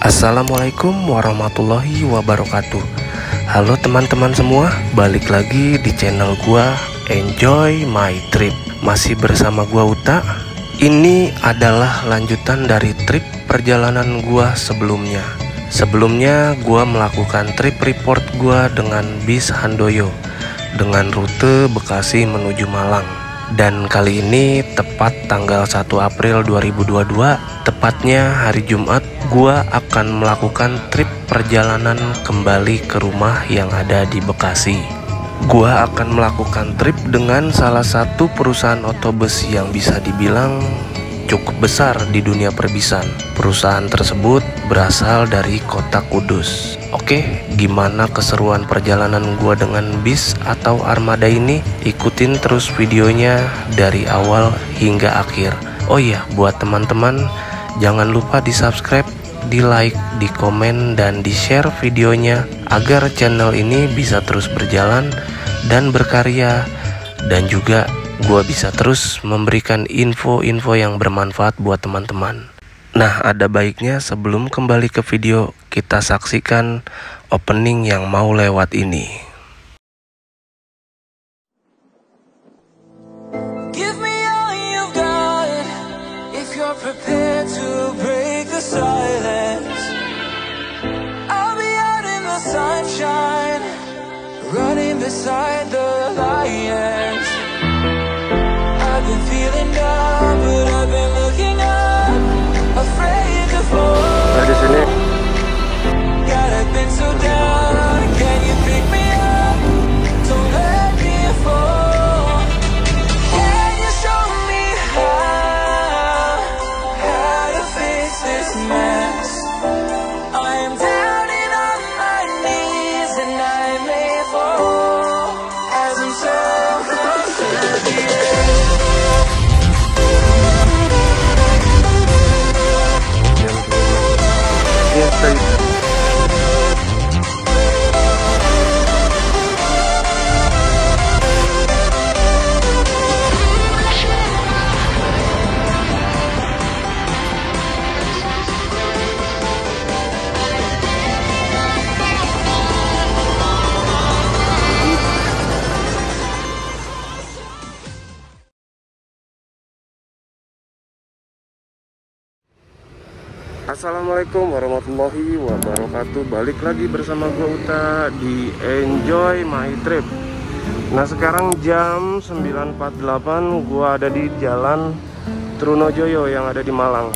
Assalamualaikum warahmatullahi wabarakatuh. Halo teman-teman semua, balik lagi di channel gua Enjoy My Trip. Masih bersama gua Uta. Ini adalah lanjutan dari trip perjalanan gua sebelumnya. Sebelumnya gua melakukan trip report gua dengan bis Handoyo dengan rute Bekasi menuju Malang. Dan kali ini tepat tanggal 1 April 2022, tepatnya hari Jumat, gua akan melakukan trip perjalanan kembali ke rumah yang ada di Bekasi. Gua akan melakukan trip dengan salah satu perusahaan otobus yang bisa dibilang cukup besar di dunia perbisan. Perusahaan tersebut berasal dari kota Kudus. Oke, gimana keseruan perjalanan gua dengan bis atau armada ini? Ikutin terus videonya dari awal hingga akhir. Oh iya, buat teman-teman jangan lupa di subscribe, di like, di komen, dan di share videonya agar channel ini bisa terus berjalan dan berkarya, dan juga gua bisa terus memberikan info-info yang bermanfaat buat teman-teman. Nah, ada baiknya sebelum kembali ke video, kita saksikan opening yang mau lewat ini. Give me all you've got, if you're prepared to break the silence. I'll be out in the sunshine, running beside the lions. I've been feeling down, but I've been looking up, afraid to fall. Di sini. God, I've been so down, can you pick me up? Don't let me fall. Can you show me how to fix this mess? I am down and on my knees, and I may fall as I'm so close to the end. Assalamualaikum warahmatullahi wabarakatuh. Balik lagi bersama gua Uta di Enjoy My Trip. Nah, sekarang jam 9.48, gua ada di Jalan Trunojoyo yang ada di Malang.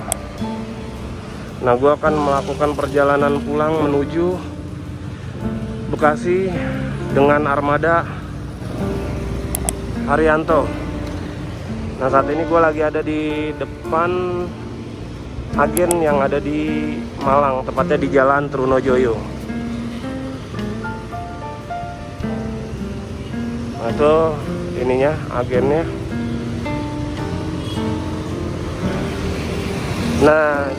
Nah, gua akan melakukan perjalanan pulang menuju Bekasi dengan armada Haryanto. Nah, saat ini gua lagi ada di depan agen yang ada di Malang, tepatnya di Jalan Trunojoyo. Nah, itu ininya, agennya. Nah,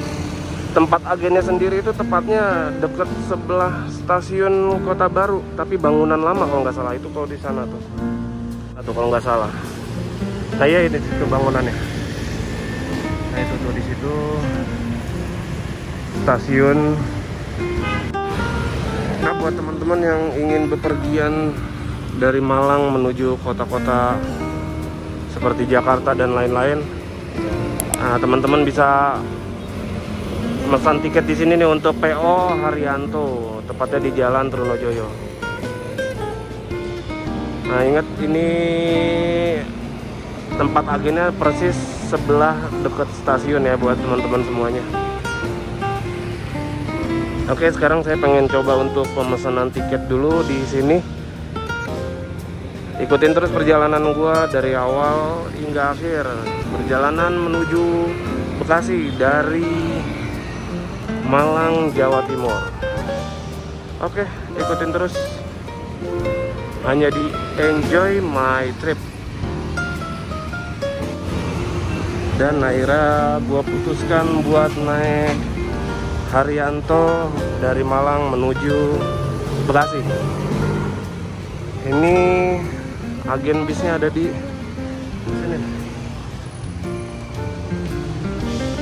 tempat agennya sendiri itu tepatnya dekat sebelah stasiun Kota Baru, tapi bangunan lama kalau nggak salah. Itu kalau di sana tuh, atau kalau nggak salah. Nah, ya ini itu bangunannya. Nah, itu tuh di situ stasiun. Nah, buat teman-teman yang ingin bepergian dari Malang menuju kota-kota seperti Jakarta dan lain-lain, nah, teman-teman bisa memesan tiket di sini nih untuk PO Haryanto, tepatnya di Jalan Trunojoyo. Nah, ingat ini tempat agennya persis sebelah dekat stasiun ya buat teman-teman semuanya. Oke, sekarang saya pengen coba untuk pemesanan tiket dulu di sini. Ikutin terus perjalanan gua dari awal hingga akhir. Perjalanan menuju Bekasi dari Malang, Jawa Timur. Oke, ikutin terus. Hanya di Enjoy My Trip. Dan akhirnya gua putuskan buat naik Haryanto dari Malang menuju Bekasi. Ini agen bisnya ada di sini,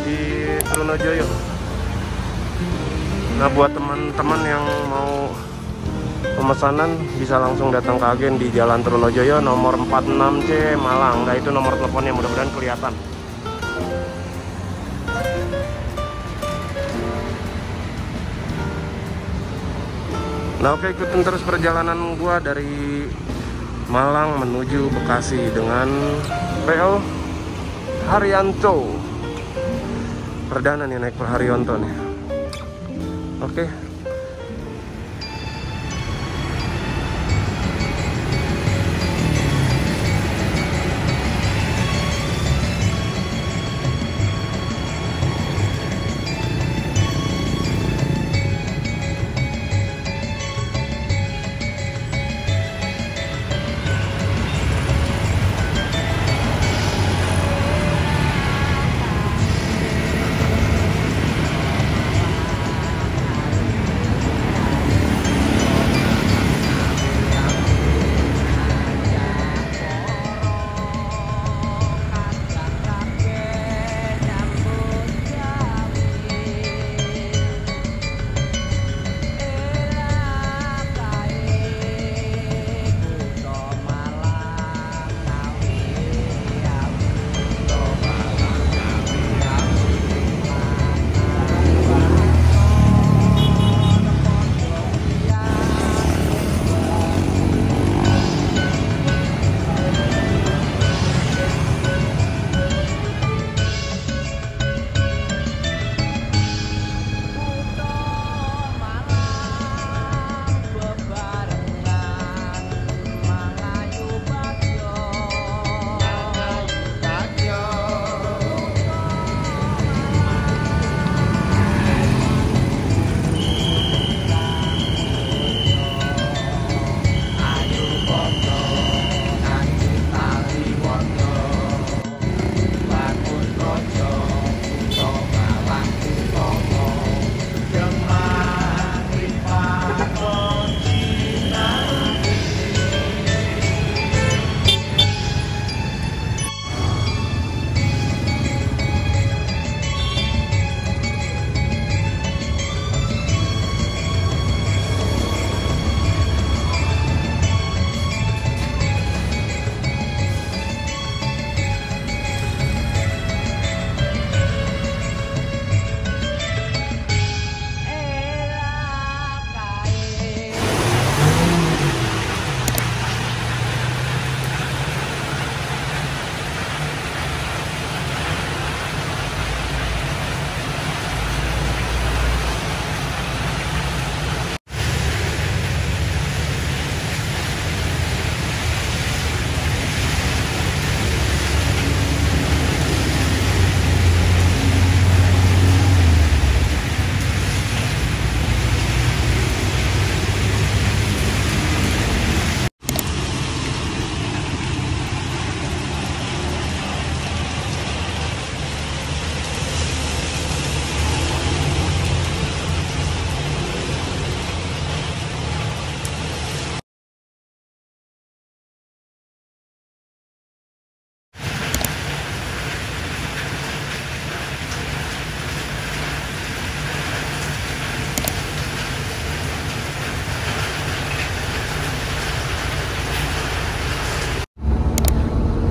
di Trunojoyo. Nah, buat teman-teman yang mau pemesanan bisa langsung datang ke agen di Jalan Trunojoyo nomor 46C Malang. Nah, itu nomor teleponnya, mudah-mudahan kelihatan. Nah, oke, ikutin terus perjalanan gua dari Malang menuju Bekasi dengan PO Haryanto. Perdana nih naik per Haryanto nih. Oke.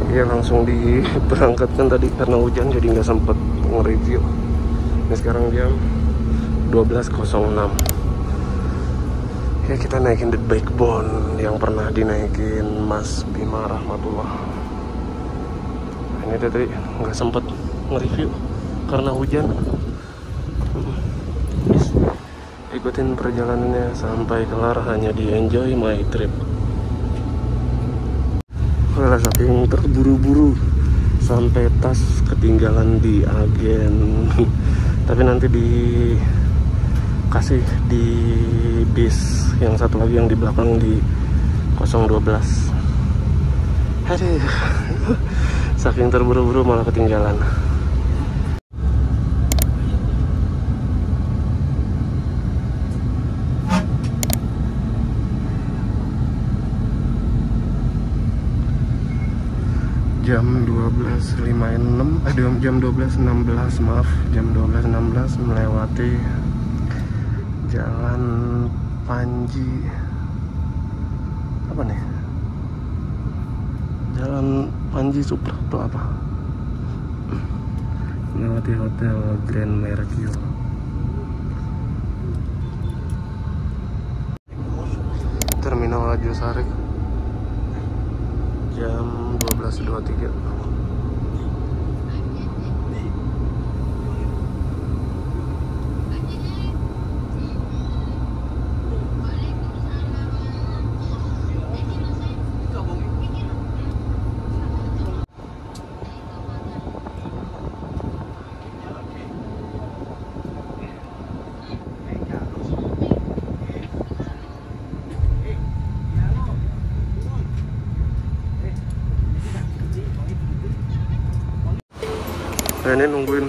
Ya, langsung diberangkatkan tadi karena hujan jadi nggak sempet nge-review. Ini sekarang jam 12.06. Ya, kita naikin the backbone yang pernah dinaikin Mas Bima Rahmatullah. Ini tadi nggak sempet nge-review karena hujan. Ikutin perjalanannya sampai kelar hanya di Enjoy My Trip. Wah, saking terburu-buru sampai tas ketinggalan di agen. Tapi nanti dikasih di bis yang satu lagi yang di belakang di 012. Aduh, saking terburu-buru malah ketinggalan. Jam 12.56, jam 12.16, maaf, jam 12.16 melewati Jalan Panji apa nih? Jalan Panji Suprapto apa? Melewati Hotel Grand Mercure. Terminal Arjosari jam 12.23. Ini nungguin,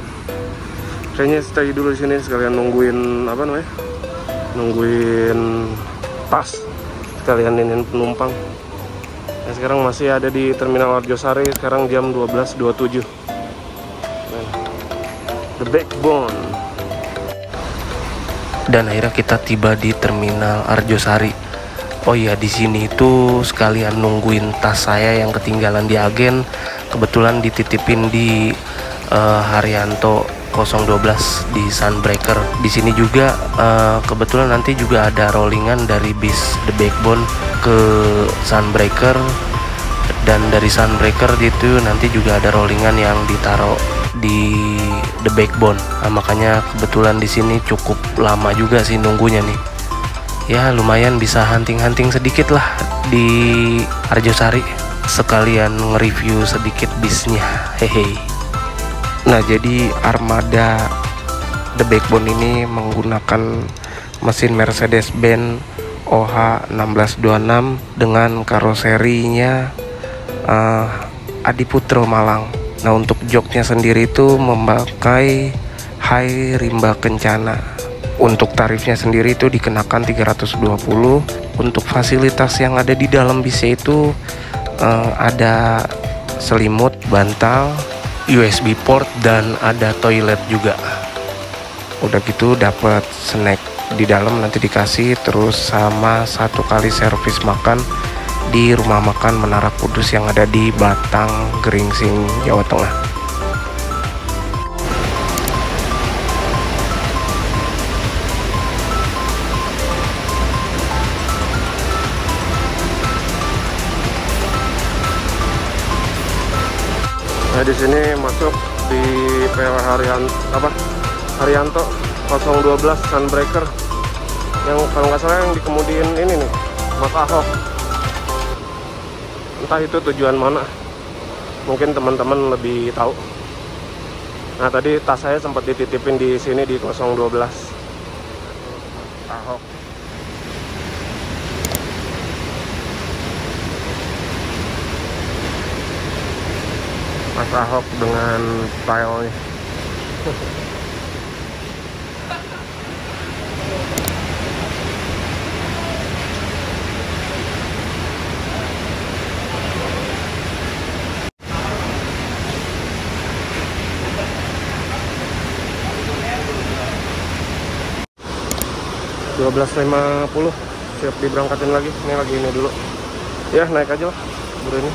kayaknya stay dulu di sini sekalian nungguin apa namanya, nungguin tas, sekalian ninin penumpang. Nah, sekarang masih ada di Terminal Arjosari, sekarang jam 12.27. The Backbone. Dan akhirnya kita tiba di Terminal Arjosari. Oh iya, di sini itu sekalian nungguin tas saya yang ketinggalan di agen, kebetulan dititipin di Haryanto 012 di Sunbreaker. Di sini juga kebetulan nanti juga ada rollingan dari bis The Backbone ke Sunbreaker, dan dari Sunbreaker itu nanti juga ada rollingan yang ditaruh di The Backbone. Nah, makanya kebetulan di sini cukup lama juga sih nunggunya nih. Ya lumayan bisa hunting-hunting sedikit lah di Arjosari, sekalian nge-review sedikit bisnya. Hehe. Nah, jadi armada The Backbone ini menggunakan mesin Mercedes-Benz OH1626 dengan karoserinya Adiputro Malang. Nah, untuk joknya sendiri itu memakai High Rimba Kencana. Untuk tarifnya sendiri itu dikenakan 320. Untuk fasilitas yang ada di dalam bisnya itu ada selimut, bantal, USB port, dan ada toilet juga. Udah gitu dapat snack di dalam nanti dikasih, terus sama 1 kali servis makan di rumah makan Menara Kudus yang ada di Batang, Geringsing, Jawa Tengah. Nah, di sini masuk di PL Haryanto 012 Sunbreaker, yang kalau nggak salah yang dikemudiin ini nih, Mas Ahok. Entah itu tujuan mana, mungkin teman-teman lebih tahu. Nah, tadi tas saya sempat dititipin di sini di 012 Ahok. Mas Ahok dengan stylenya. $12.50 siap diberangkatin lagi. Ini lagi ini dulu ya, naik aja lah buru ini.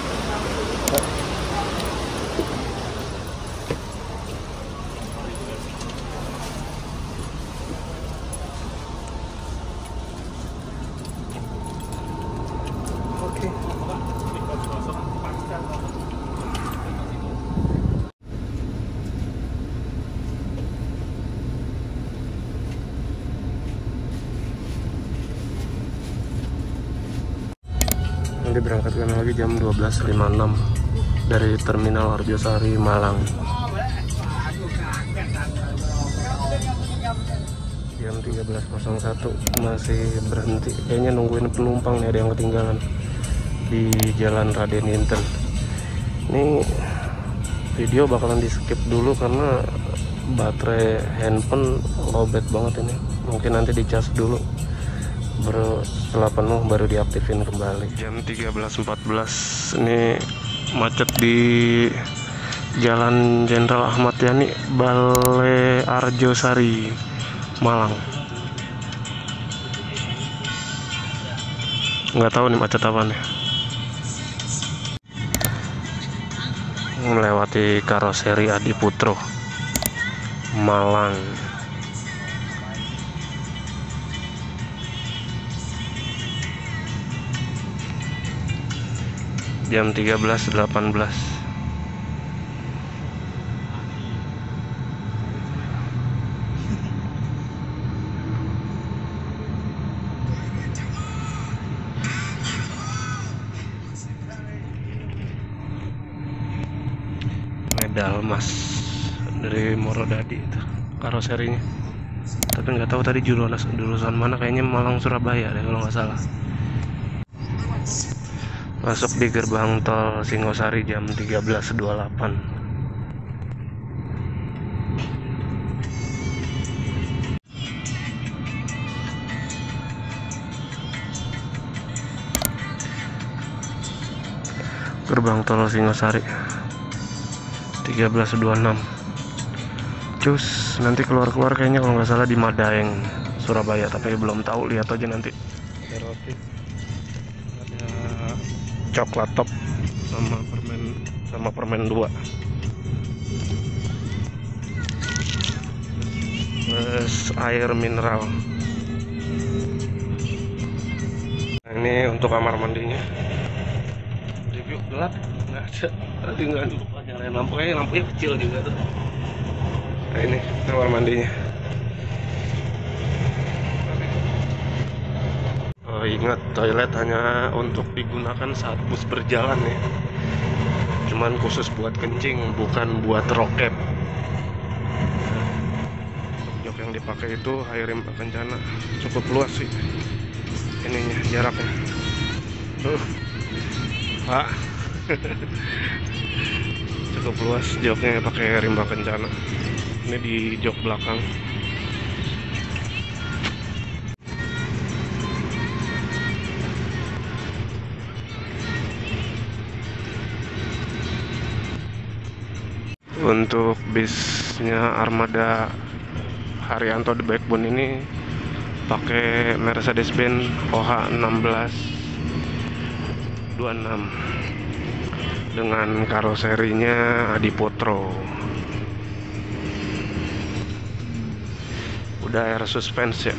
Diberangkatkan lagi jam 12.56 dari Terminal Arjosari, Malang. Jam 13.01 masih berhenti, kayaknya nungguin penumpang nih, ada yang ketinggalan di Jalan Raden Inten. Ini video bakalan di skip dulu karena baterai handphone lowbat banget ini, mungkin nanti dicas dulu, setelah penuh baru diaktifin kembali. Jam 13.14 ini macet di Jalan Jenderal Ahmad Yani, Balai Arjosari, Malang. Nggak tahu nih macet apa nih. Melewati karoseri Adiputro Malang. Jam 13.18. Medal emas dari Morodadi itu karoserinya, tapi nggak tahu tadi jurusan mana, kayaknya Malang Surabaya deh kalau nggak salah. Masuk di gerbang tol Singosari jam 13.28. Gerbang tol Singosari 13.26. Cus, nanti keluar kayaknya kalau nggak salah di Madaeng, Surabaya, tapi belum tahu, lihat aja nanti. Ada roti, ada coklat top sama permen 2. Terus air mineral. Nah, ini untuk kamar mandinya. Review gelap, nggak ada. Tadi nggak lupa nyalain lampu, kayaknya lampunya kecil juga tuh. Nah, ini kamar mandinya. Oh, ingat, toilet hanya untuk digunakan saat bus berjalan ya. Cuman khusus buat kencing, bukan buat roket. Jok yang dipakai itu Hayrim Kencana, cukup luas sih ininya, jaraknya. Pak. Cukup luas joknya, pakai rimba Kencana. Ini di jok belakang. Untuk bisnya Armada Haryanto The Backbone ini pakai Mercedes-Benz OH 1626 dengan karoserinya Adiputro. Udah air suspense ya.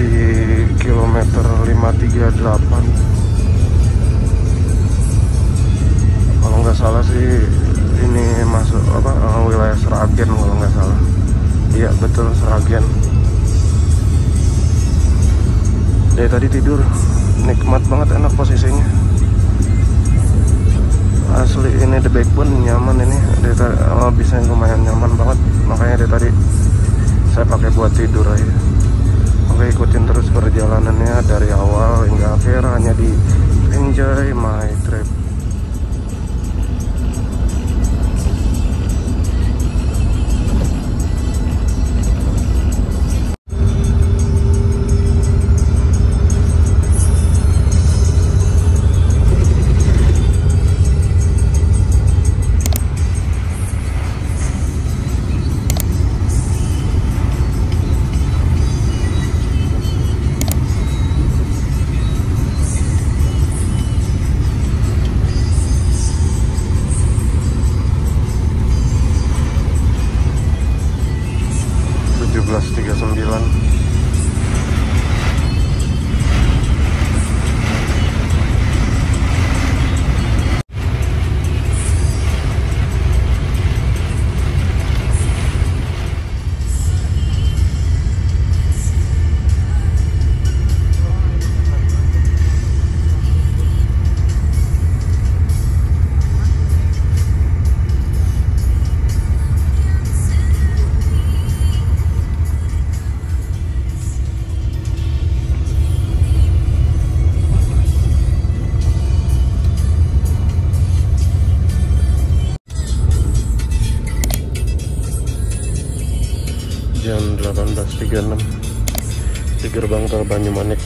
Di kilometer 538 kalau nggak salah sih, ini masuk wilayah Sragen kalau nggak salah. Iya betul, Sragen. Dari tadi tidur nikmat banget, enak posisinya asli. Ini The Backbone nyaman, ini bisa lumayan nyaman banget, makanya dari tadi saya pakai buat tidur aja. Oke, ikutin terus perjalanannya dari awal hingga akhir hanya di Enjoy My Trip. 36 di gerbang tol Banyumanik.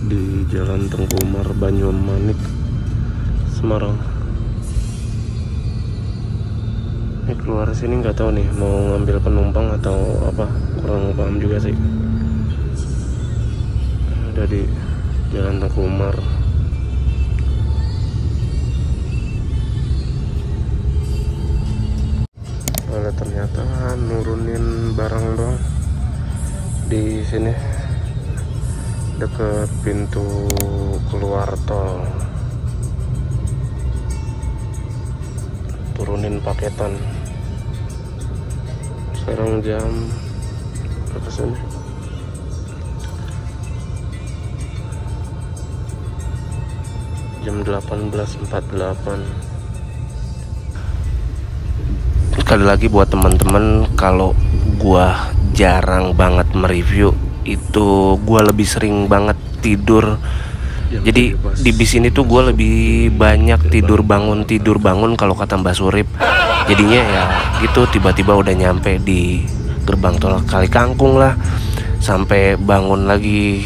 Di Jalan Tengku Umar, Banyumanik, Semarang. Ini keluar sini nggak tahu nih mau ngambil penumpang atau apa, kurang paham juga sih. Ada di Jalan Tengku Umar. Ternyata nurunin barang doang di sini deket pintu keluar tol. Turunin paketan. Sekarang jam berapa sini? Jam 18.48. Sekali lagi buat teman-teman, kalau gua jarang banget mereview, itu gue lebih sering banget tidur. Jadi di bis ini tuh gue lebih banyak tidur bangun kalau kata Mbak Surip. Jadinya ya gitu, tiba-tiba udah nyampe di gerbang tol Kali Kangkung lah, sampai bangun lagi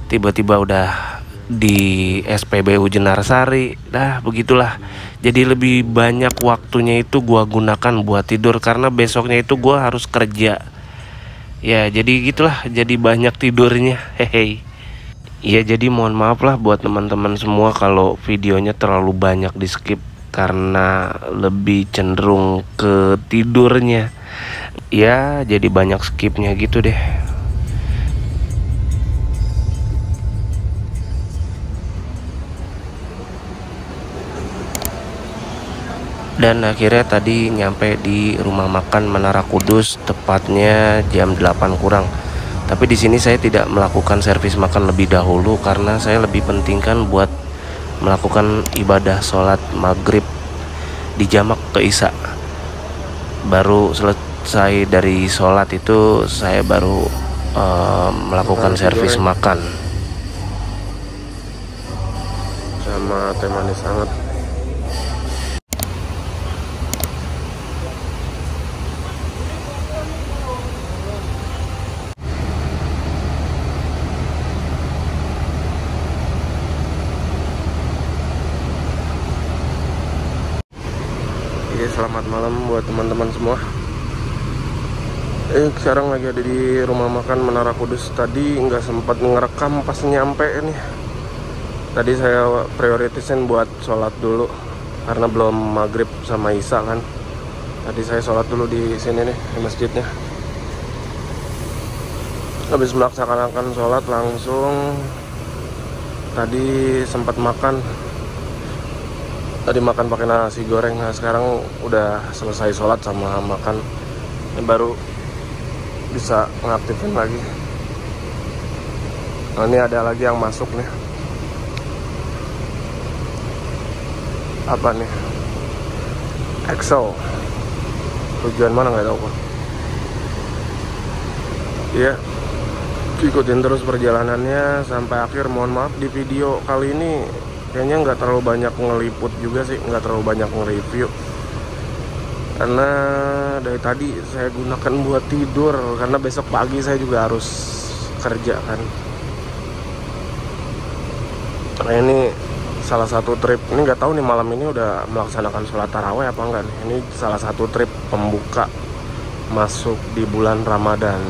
tiba-tiba udah di SPBU Jenarsari. Dah begitulah. Jadi lebih banyak waktunya itu gue gunakan buat tidur, karena besoknya itu gue harus kerja. Ya jadi gitulah, jadi banyak tidurnya. Hehe. Ya jadi mohon maaf lah buat teman-teman semua kalau videonya terlalu banyak di skip, karena lebih cenderung ke tidurnya. Ya jadi banyak skipnya gitu deh. Dan akhirnya tadi nyampe di rumah makan Menara Kudus tepatnya jam 8 kurang. Tapi di sini saya tidak melakukan servis makan lebih dahulu, karena saya lebih pentingkan buat melakukan ibadah sholat maghrib di jamak ke Isya. Baru selesai dari sholat itu saya baru melakukan servis makan sama teh manis hangat. Selamat malam buat teman-teman semua. Sekarang lagi ada di rumah makan Menara Kudus. Tadi nggak sempat ngerekam pas nyampe nih. Tadi saya prioritasin buat sholat dulu, karena belum maghrib sama Isya kan. Tadi saya sholat dulu di sini nih, di masjidnya. Habis melaksanakan sholat langsung tadi sempat makan. Tadi makan pakai nasi goreng. Nah sekarang udah selesai sholat sama makan, ini baru bisa ngaktifin lagi. Nah ini ada lagi yang masuk nih. Apa nih? EXO. Tujuan mana nggak tahu kok. Iya, ikutin terus perjalanannya sampai akhir. Mohon maaf di video kali ini kayaknya nggak terlalu banyak ngeliput juga sih, nggak terlalu banyak nge-review, karena dari tadi saya gunakan buat tidur, karena besok pagi saya juga harus kerja kan. Nah ini salah satu trip, ini nggak tahu nih malam ini udah melaksanakan sholat taraweh apa enggak nih. Ini salah satu trip pembuka masuk di bulan Ramadan.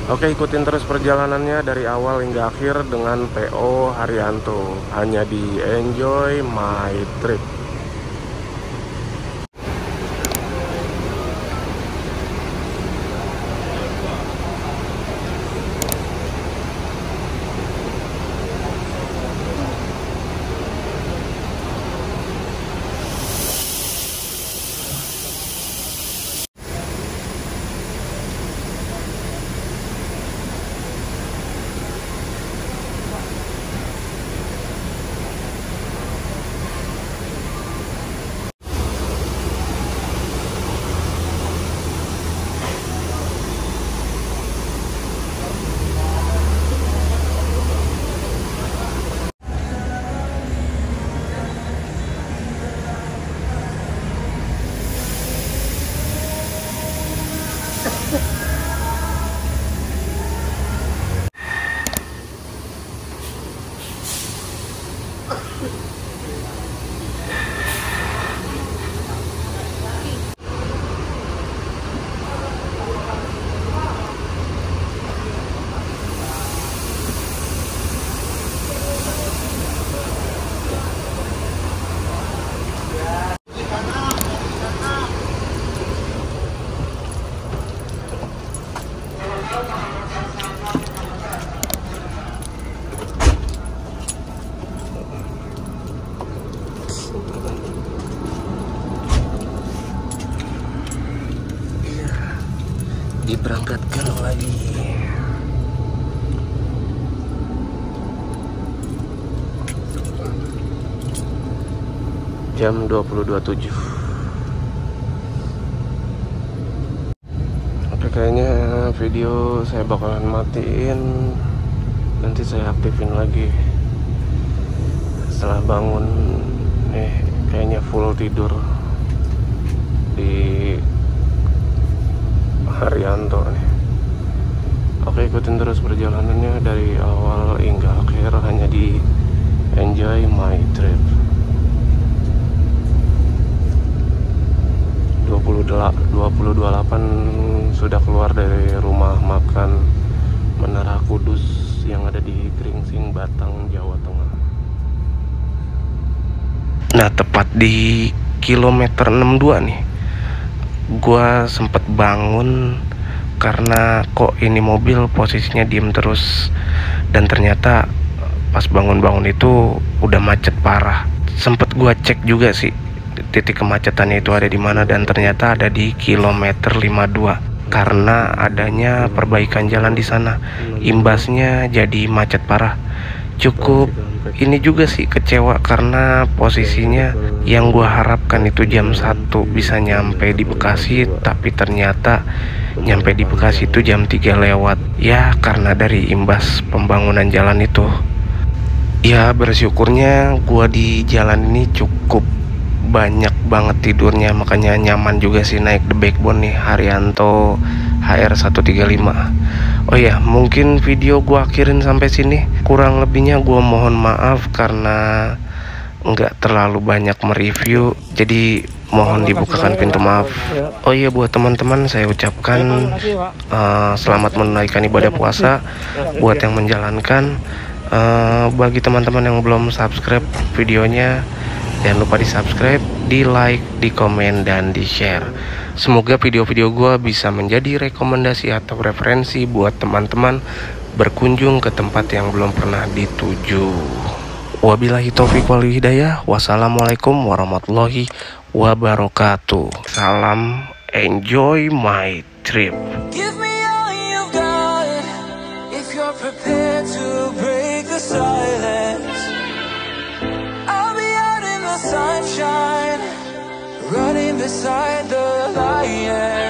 Oke, ikutin terus perjalanannya dari awal hingga akhir dengan PO Haryanto, hanya di Enjoy My Trip. diberangkatkan lagi. Jam 20.27. Oke, kayaknya video saya bakalan matiin, nanti saya aktifin lagi setelah bangun. Kayaknya full tidur di Haryanto nih. Oke, ikutin terus perjalanannya dari awal hingga akhir hanya di Enjoy My Trip. 28 sudah keluar dari rumah makan Menara Kudus yang ada di Gringsing, Batang, Jawa Tengah. Nah, tepat di kilometer 62 nih, gua sempet bangun karena kok ini mobil posisinya diem terus, dan ternyata pas bangun-bangun itu udah macet parah. Sempet gua cek juga sih titik kemacetannya itu ada di mana, dan ternyata ada di kilometer 52 karena adanya perbaikan jalan di sana. Imbasnya jadi macet parah. Cukup ini juga sih kecewa karena posisinya yang gua harapkan itu jam 1 bisa nyampe di Bekasi, tapi ternyata nyampe di Bekasi itu jam 3 lewat. Ya karena dari imbas pembangunan jalan itu. Ya bersyukurnya gua di jalan ini cukup banyak banget tidurnya, makanya nyaman juga sih naik the backbone nih, Haryanto HR135. Oh ya, mungkin video gua akhirin sampai sini. Kurang lebihnya gua mohon maaf karena nggak terlalu banyak mereview, jadi mohon dibukakan pintu maaf. Oh iya, buat teman-teman saya ucapkan selamat menunaikan ibadah puasa buat yang menjalankan. Bagi teman-teman yang belum subscribe videonya, jangan lupa di subscribe, di like, di komen, dan di share. Semoga video-video gue bisa menjadi rekomendasi atau referensi buat teman-teman berkunjung ke tempat yang belum pernah dituju. Wabillahi taufiq wal hidayah. Wassalamualaikum warahmatullahi wabarakatuh. Salam enjoy my trip. Give me all you've got if you're prepared to break the silence. Sunshine, running beside the light.